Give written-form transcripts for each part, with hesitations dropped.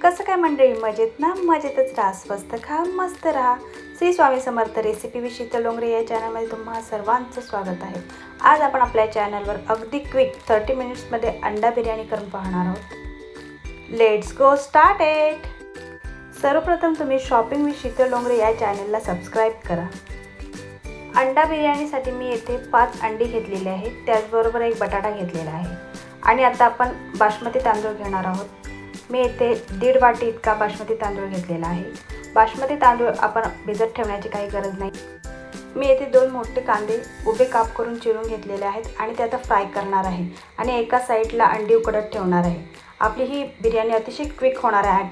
कसं काय मंडळी, मजेत ना? मजेतच राहा, स्वस्त खा, मस्त राहा. श्री स्वामी समर्थ रेसिपी विथ शीतल डोंगरे या चॅनलमध्ये तुम्हा सर्वांचं स्वागत आहे. आज आपण आपल्या चॅनलवर अगदी क्विक 30 मिनिट्समध्ये अंडा बिर्याणी करून पाहणार आहोत. Let's go start it. सर्वप्रथम तुम्ही शॉपिंग विथ शीतल डोंगरे या चॅनलला सबस्क्राईब करा. अंडा बिर्याणीसाठी मी येथे 5 अंडी घेतलेली आहेत, त्याचबरोबर एक बटाटा घेतलेला आहे आणि आता आपण बासमती तांदूळ घेणार आहोत. मी येथे 1.5 वाटी इतका बासमती तांदूळ घेतलेला आहे. बासमती तांदूळ आपण भिजत ठेवण्याची काही गरज नाही. मी येथे 2 मोठे कांदे उभे काप करून चिरून घेतलेले आहेत आणि ते आता फ्राय करणार आहे आणि एका साईडला अंडी उकडत ठेवणार आहे. आपली ही बिर्याणी अतिशय क्विक होणार आहे,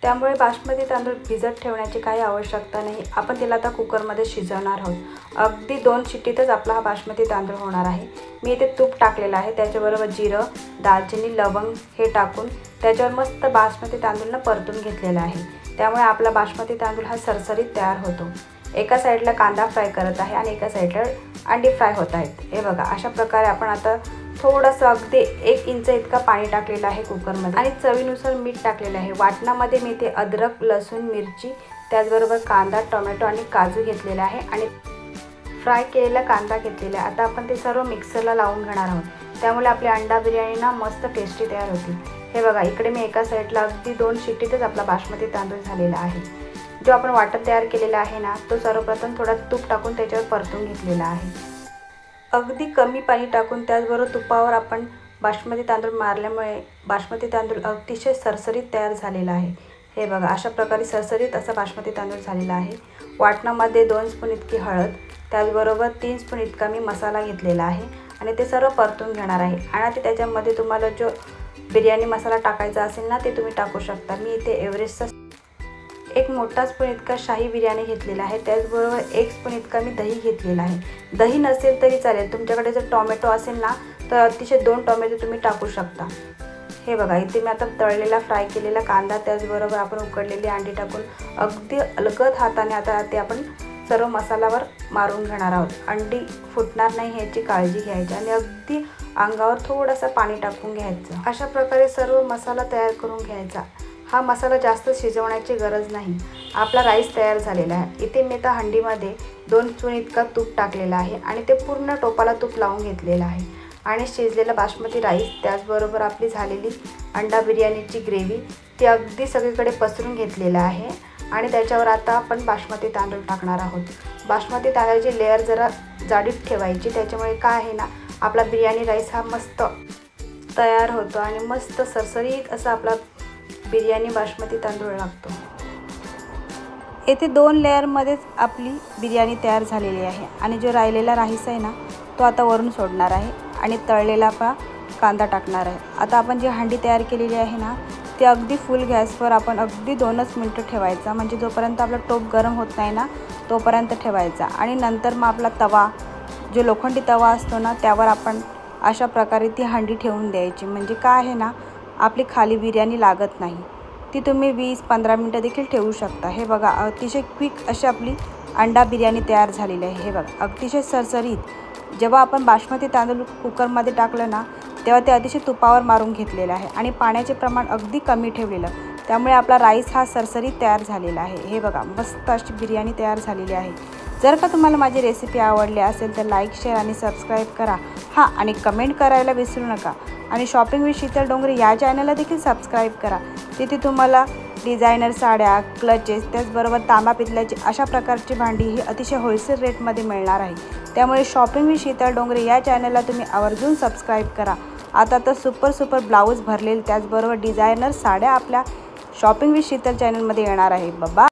त्यामुळे बासमती तांदूळ भिजत ठेवण्याची काही आवश्यकता नाही. आपण त्याला आता कुकरमध्ये शिजवणार आहोत. अगदी 2 शिट्टीतच आपला हा बासमती तांदूळ होणार आहे. मी इथे तूप टाकलेलं आहे, त्याच्याबरोबर जिरं, दालचिनी, लवंग हे टाकून त्याच्यावर मस्त बासमती तांदूळनं परतून घेतलेला आहे. त्यामुळे आपला बासमती तांदूळ हा सरसरीत तयार होतो. एका साईडला कांदा फ्राय करत आहे आणि एका साईडला अंडी फ्राय होत आहेत. हे बघा, अशा प्रकारे आपण आता थोडंसं अगदी 1 इंच इतका पाणी टाकलेलं आहे कुकरमध्ये आणि चवीनुसार मीठ टाकलेलं आहे. वाटणामध्ये मी ते अद्रक, लसूण, मिरची, त्याचबरोबर कांदा, टोमॅटो आणि काजू घेतलेला आहे आणि फ्राय केलेला कांदा घेतलेला आहे. आता आपण ते सर्व मिक्सरला लावून घेणार आहोत, त्यामुळे आपली अंडा बिर्याणी ना मस्त टेस्टी तयार होती. हे बघा, इकडे मी एका साईडला अगदी 2 शिट्टीतच आपला बासमती तांदूळ झालेला आहे. जो आपण वाटण तयार केलेला आहे ना, तो सर्वप्रथम थोडा तूप टाकून त्याच्यावर परतून घेतलेला आहे. अगदी कमी पाणी टाकून त्याचबरोबर तुपावर आपण बासमती तांदूळ मारल्यामुळे बासमती तांदूळ अतिशय सरसरीत तयार झालेला आहे. हे बघा, अशा प्रकारे सरसरीत असा बासमती तांदूळ झालेला आहे. वाटणामध्ये 2 स्पून इतकी हळद, त्याचबरोबर 3 स्पून इतका मी मसाला घेतलेला आहे आणि ते सर्व परतून घेणार आहे. आणि त्याच्यामध्ये तुम्हाला जो बिर्याणी मसाला टाकायचा असेल ना, ते तुम्ही टाकू शकता. मी इथे एव्हरेस्टचा 1 मोठा स्पून इतका शाही बिर्याणी घेतलेला आहे. त्याचबरोबर 1 स्पून इतका मी दही घेतलेला आहे. दही नसेल तरी चालेल, तुमच्याकडे जर टोमॅटो असेल ना, तर अतिशय 2 टोमॅटो तुम्ही टाकू शकता. हे बघा, इथे मी आता तळलेला फ्राय केलेला कांदा, त्याचबरोबर आपण उकडलेली अंडी टाकून अगदी अलगद हाताने आता ते आपण सर्व मसाल्यावर मारून घेणार आहोत. अंडी फुटणार नाही याची काळजी घ्यायची आणि अगदी अंगावर थोडंसं पाणी टाकून घ्यायचं. अशा प्रकारे सर्व मसाला तयार करून घ्यायचा. हा मसाला जास्त शिजवण्याची गरज नाही. आपला राईस तयार झालेला आहे. इथे मी आता हंडीमध्ये 2 स्पून इतका तूप टाकलेला आहे आणि ते पूर्ण टोपाला तूप लावून घेतलेलं आहे आणि शिजलेला बासमती राईस, त्याचबरोबर आपली झालेली अंडा बिर्याणीची ग्रेव्ही ती अगदी सगळीकडे पसरून घेतलेलं आहे आणि त्याच्यावर आता आपण बासमती तांदूळ टाकणार आहोत. बासमती तांदळाची लेअर जरा जाडीत ठेवायची, त्याच्यामुळे काय आहे ना, आपला बिर्याणी राईस हा मस्त तयार होतो आणि मस्त सरसरीत असा आपला बिर्याणी बासमती तांदूळ लागतो. येथे 2 लेअरमध्येच आपली बिर्याणी तयार झालेली आहे आणि जो राहिलेला राईस आहे ना, तो आता वरून सोडणार आहे आणि तळलेला कांदा टाकणार आहे. आता आपण जी हंडी तयार केलेली आहे ना, ती अगदी फुल गॅसवर आपण अगदी 2च मिनटं ठेवायचा, म्हणजे जोपर्यंत आपला टोप गरम होत नाही ना, तोपर्यंत ठेवायचा. आणि नंतर मग आपला तवा, जो लोखंडी तवा असतो ना, त्यावर आपण अशा प्रकारे ती हंडी ठेवून द्यायची. म्हणजे काय आहे ना, आपली खाली बिर्याणी लागत नाही. ती तुम्ही 20-15 मिनटं देखील ठेवू शकता. हे बघा, अतिशय क्विक अशी आपली अंडा बिर्याणी तयार झालेली आहे. हे बघा, अतिशय सरसरीत. जेव्हा आपण बासमती तांदूळ कुकरमध्ये टाकलं ना, तेव्हा ते अतिशय तुपावर मारून घेतलेलं आहे आणि पाण्याचे प्रमाण अगदी कमी ठेवलेलं, त्यामुळे आपला राईस हा सरसरीत तयार झालेला आहे. हे बघा, मस्त अशी बिर्याणी तयार झालेली आहे. जर का तुम्हाला माझी रेसिपी आवडली असेल तर लाईक, शेअर आणि सबस्क्राईब करा. हां, आणि कमेंट करायला विसरू नका. आणि शॉपिंग विथ शीतल डोंगरे या चॅनलला देखील सबस्क्राईब करा. तिथे तुम्हाला डिझायनर साड्या, क्लचेस, त्याचबरोबर तांबा पितल्याची अशा प्रकारची भांडी ही अतिशय होलसेल रेटमध्ये मिळणार आहे. त्यामुळे शॉपिंग विथ शीतल डोंगरे या चॅनलला तुम्ही आवर्जून सबस्क्राईब करा. आता तर सुपर ब्लाऊज भरलेले, त्याचबरोबर डिझायनर साड्या आपल्या शॉपिंग विथ शीतल चॅनलमध्ये येणार आहे. बाबा.